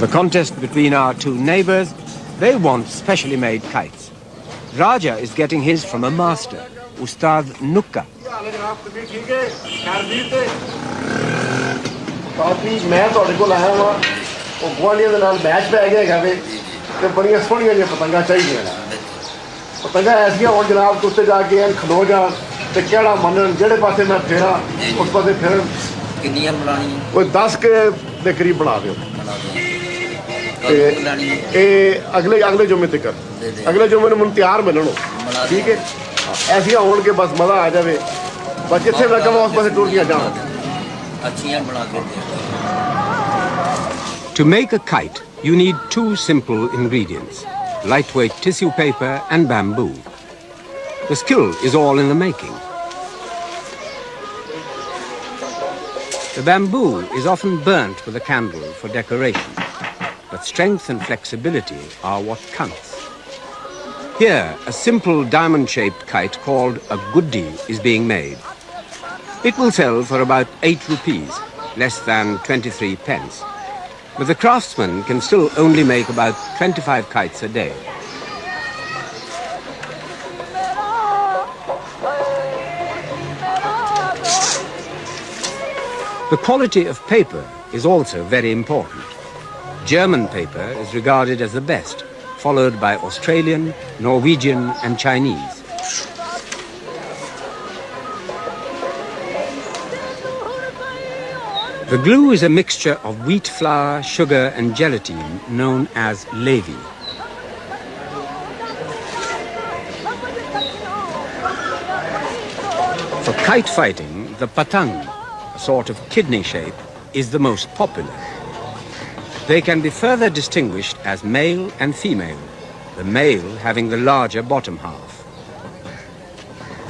For the contest between our two neighbors, they want specially made kites. Raja is getting his from a master, Ustad Nukka. पतंगा ऐसियां हो जनाब तो उससे जाके खलो जा ते केड़ा मनन जेड़े पासे मैं फेरा उस पासे फिर किन्नियां बनानी कोई 10 के दे करीब बना दियो ए अगले जुम्मे तक अगले जुम्मे ने मुन तैयार मिलनो ठीक है ऐसियां होण के बस मजा आ जावे बस जिथे मैं कहां उस पासे टूर किया जा अच्छियां बना के दे To make a kite, you need two simple ingredients: lightweight tissue paper and bamboo. The skill is all in the making. The bamboo is often burnt with a candle for decoration, but strength and flexibility are what counts. Here, a simple diamond-shaped kite called a guddi is being made. It will sell for about 8 rupees, less than 23 pence. But the craftsman can still only make about 25 kites a day. The quality of paper is also very important. German paper is regarded as the best, followed by Australian, Norwegian and Chinese. The glue is a mixture of wheat flour, sugar and gelatine known as levy. For kite fighting, the patang, a sort of kidney shape, is the most popular. They can be further distinguished as male and female, the male having the larger bottom half.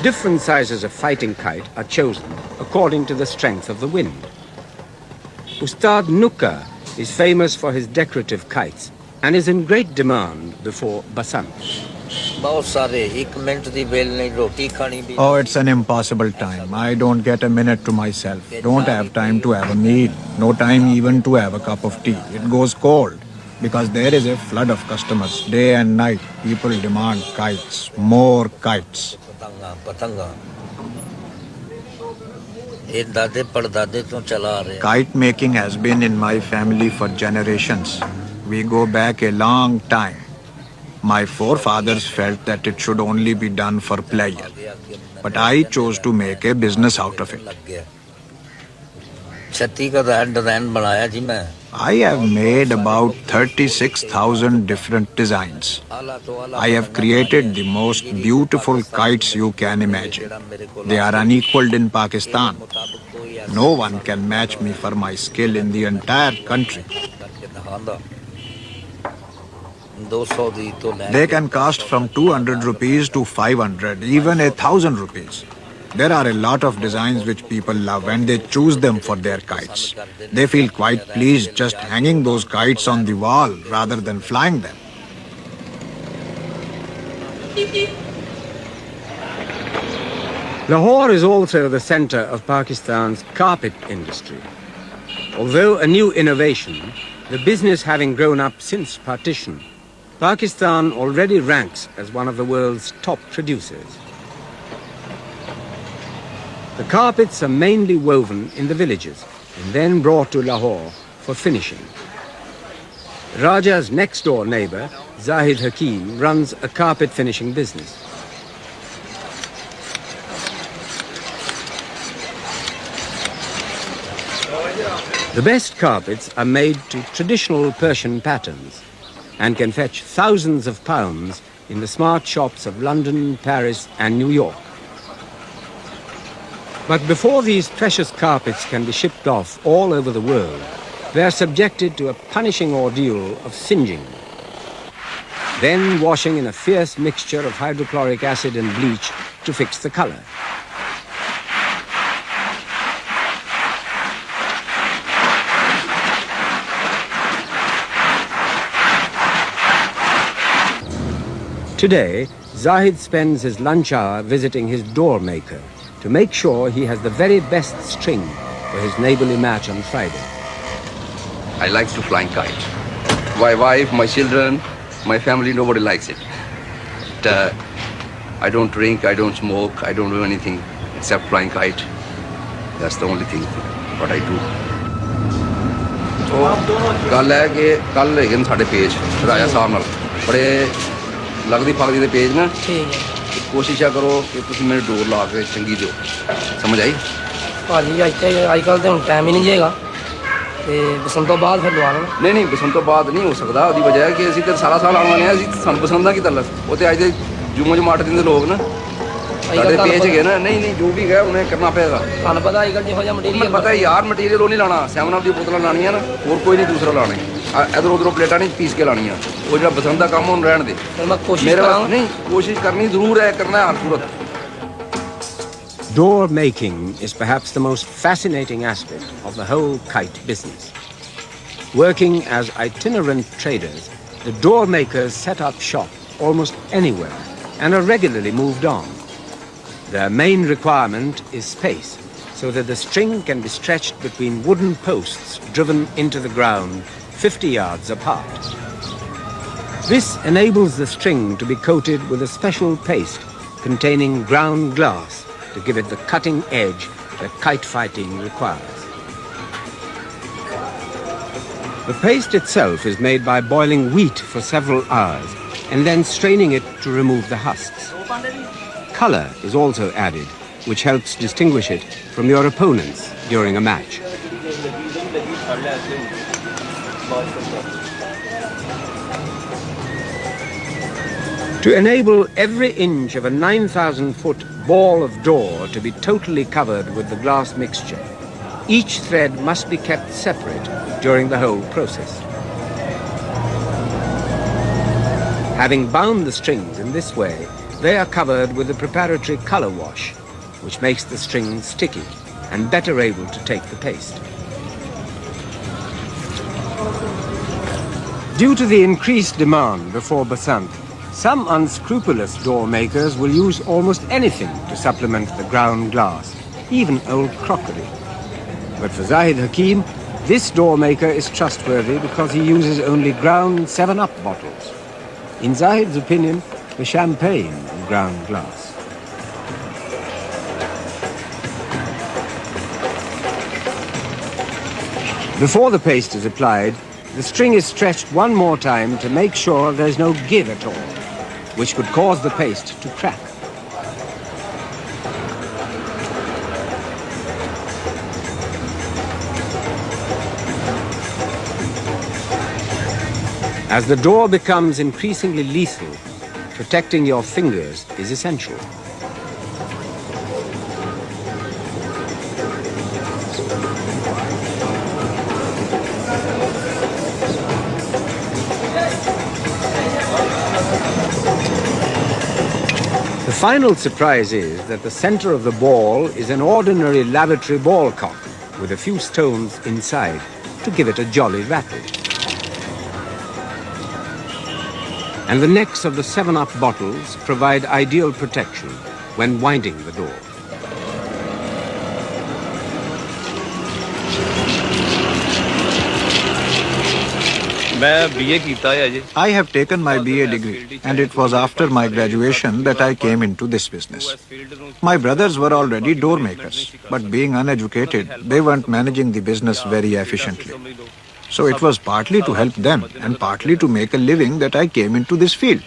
Different sizes of fighting kite are chosen according to the strength of the wind. Ustad Nukka is famous for his decorative kites and is in great demand before Basant. Oh, it's an impossible time. I don't get a minute to myself. Don't have time to have a meal. No time even to have a cup of tea. It goes cold because there is a flood of customers. Day and night, people demand kites, more kites. Kite making has been in my family for generations. We go back a long time. My forefathers felt that it should only be done for pleasure, but I chose to make a business out of it. I have made about 36,000 different designs. I have created the most beautiful kites you can imagine. They are unequaled in Pakistan. No one can match me for my skill in the entire country. They can cost from 200 rupees to 500, even 1,000 rupees. There are a lot of designs which people love and they choose them for their kites. They feel quite pleased just hanging those kites on the wall rather than flying them. Lahore is also the center of Pakistan's carpet industry. Although a new innovation, the business having grown up since partition, Pakistan already ranks as one of the world's top producers. The carpets are mainly woven in the villages and then brought to Lahore for finishing. Raja's next-door neighbor, Zahid Hakim, runs a carpet finishing business. The best carpets are made to traditional Persian patterns and can fetch thousands of pounds in the smart shops of London, Paris and New York. But before these precious carpets can be shipped off all over the world, they are subjected to a punishing ordeal of singeing, then washing in a fierce mixture of hydrochloric acid and bleach to fix the color. Today, Zahid spends his lunch hour visiting his door maker to make sure he has the very best string for his neighborly match on Friday. I like to fly kite. my wife, my children, my family, nobody likes it. But, I don't drink, I don't smoke, I don't do anything except flying kite. That's the only thing what I do. So, ਕੱਲ ਹੈ ਕਿ ਕੱਲ ਹੈਗੇ ਨੇ ਸਾਡੇ page Raja Sahib ਨਾਲ ਬੜੇ ਲੱਗਦੀ ਫਗਦੀ ਦੇ ਪੇਜ ਨਾ ਠੀਕ ਹੈ ਕੋਸ਼ਿਸ਼ ਕਰੋ ਕਿ ਤੁਸੀਂ ਮੇਰੇ ਡੋਰ ਲਾ ਕੇ ਚੰਗੀ ਦਿਓ ਸਮਝ ਆਈ ਭਾਜੀ ਅੱਜ ਕੱਲ੍ਹ ਤਾਂ ਹੁਣ ਟਾਈਮ ਹੀ ਨਹੀਂ ਜੇਗਾ ਤੇ ਬਸੰਤ ਤੋਂ ਬਾਅਦ ਫਿਰ ਲਵਾ ਲੈਣਾ ਨਹੀਂ ਬਸੰਤ ਤੋਂ ਬਾਅਦ ਨਹੀਂ ਹੋ ਸਕਦਾ ਉਹਦੀ ਵਜ੍ਹਾ ਹੈ ਕਿ ਅਸੀਂ ਤਾਂ ਸਾਰਾ ਸਾਲ ਆਉਣ ਵਾਲੇ ਹਾਂ ਅਸੀਂ ਸਾਨੂੰ ਬਸੰਤ ਦਾ ਕੀ ਤਲਕ ਉਹ ਤੇ ਅੱਜ ਦੇ ਜੂਮੋ ਜਮਾਟ ਦਿੰਦੇ ਲੋਕ ਨਾ ਸਾਡੇ ਪੇਜ ਹੈਗੇ ਨਾ ਨਹੀਂ ਜੋ ਵੀ ਹੈ ਉਹਨੇ ਕਰਨਾ ਪਏਗਾ ਤੁਹਾਨੂੰ ਪਤਾ ਅੱਜ ਕੱਲ੍ਹ ਜਿਹੋ ਜਿਹਾ ਮਟੀਰੀਅਲ ਪਤਾ ਯਾਰ ਮਟੀਰੀਅਲ ਉਹ ਨਹੀਂ ਲਾਣਾ 7 ਅਪ ਦੀ ਬੋਤਲਾਂ ਲਾਣੀਆਂ ਨਾ ਹੋਰ ਕੋਈ ਨਹੀਂ ਦੂਸਰਾ ਲਾਣਾ ਇਧਰ ਉਧਰੋਂ ਪਲੇਟਾਂ ਨਹੀਂ ਪੀਸ ਕੇ ਲਾਣੀਆਂ ਉਹ ਜਿਹੜਾ ਬਸੰਤ ਦਾ ਕੰਮ ਉਹਨੂੰ ਰਹਿਣ ਦੇ ਫਿਰ ਮੈਂ ਕੋਸ਼ਿਸ਼ ਮੇਰੇ ਕਰਾਂਗਾ ਨਹੀਂ ਕੋਸ਼ਿਸ਼ ਕਰਨੀ ਜ਼ਰੂਰ ਹੈ ਕਰਨਾ ਹਰ ਸੂਰਤ Door making is perhaps the most fascinating aspect of the whole kite business. Working as itinerant traders, the door makers set up shop almost anywhere and are regularly moved on. Their main requirement is space, so that the string can be stretched between wooden posts driven into the ground 50 yards apart. This enables the string to be coated with a special paste containing ground glass to give it the cutting edge that kite fighting requires. The paste itself is made by boiling wheat for several hours and then straining it to remove the husks. Color is also added, which helps distinguish it from your opponents during a match. To enable every inch of a 9,000-foot ball of door to be totally covered with the glass mixture, each thread must be kept separate during the whole process. Having bound the strings in this way, they are covered with a preparatory color wash, which makes the string sticky and better able to take the paste. Due to the increased demand before Basant, some unscrupulous door makers will use almost anything to supplement the ground glass, even old crockery. But for Zahid Hakim, this door maker is trustworthy because he uses only ground 7-Up bottles. In Zahid's opinion, the champagne in ground glass. Before the paste is applied, the string is stretched one more time to make sure there is no give at all, which could cause the paste to crack. As the door becomes increasingly lethal, protecting your fingers is essential. The final surprise is that the center of the ball is an ordinary lavatory ball cock with a few stones inside to give it a jolly rattle. And the necks of the 7-Up bottles provide ideal protection when winding the door. I have taken my BA degree, and it was after my graduation that I came into this business. My brothers were already door makers, but being uneducated, they weren't managing the business very efficiently. So it was partly to help them and partly to make a living that I came into this field.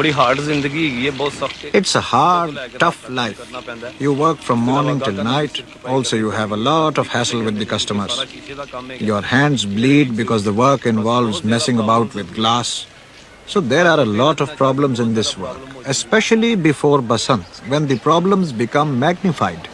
It's a hard, tough life. You work from morning till night. Also, you have a lot of hassle with the customers. Your hands bleed because the work involves messing about with glass. So there are a lot of problems in this work, especially before Basant, when the problems become magnified.